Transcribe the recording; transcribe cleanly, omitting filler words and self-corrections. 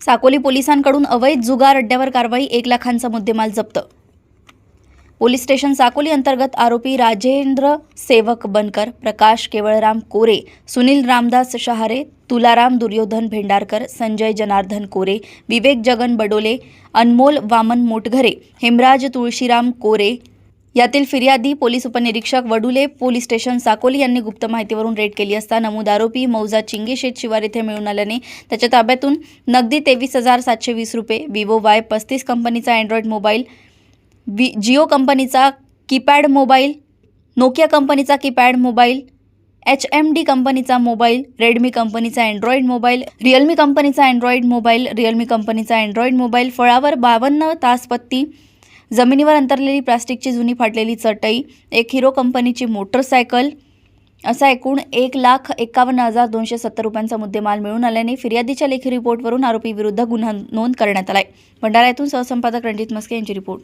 साकोली पोलिसांकडून अवैध जुगार अड्ड्यावर कारवाई, 1 लाखांचा मुद्देमाल जप्त। पोलीस स्टेशन साकोली अंतर्गत आरोपी राजेंद्र सेवक बनकर, प्रकाश केवळराम कोरे, सुनील रामदास शहारे, तुलाराम दुर्योधन भेंडारकर, संजय जनार्दन कोरे, विवेक जगन बडोले, अनमोल वामन मोटघरे, हेमराज तुळशीराम कोरे यातील फिर्यादी पोलीस उपनिरीक्षक वडुले पोलीस स्टेशन साकोली यांनी गुप्त माहितीवरून रेड केली असता नमूद आरोपी मौजा चिंगेशेत शिवार येथे मिळून आल्याने त्याच्या ताब्यातून नगदी 23,720 रुपये, विवो Y35 कंपनीचा अँड्रॉइड मोबाईल, जिओ कंपनीचा कीपॅड मोबाईल, नोकिया कंपनीचा कीपॅड मोबाईल, HMD कंपनीचा मोबाईल, रेडमी कंपनीचा अँड्रॉइड मोबाईल, रिअलमी कंपनीचा अँड्रॉइड मोबाईल, रिअलमी कंपनीचा अँड्रॉइड मोबाईल, फळावर 52 तास पत्ती, जमिनीवर अंतरलेली प्लास्टिकची जुनी फाटलेली चटई, एक हिरो कंपनीची मोटरसायकल असा एकूण 1,51,270 रुपयांचा मुद्देमाल मिळून आल्याने फिर्यादीच्या लेखी रिपोर्टवरून आरोपी विरुद्ध गुन्हा नोंद करण्यात आलाय। भंडारा येथून सहसंपादक रणजित मस्के यांची रिपोर्ट।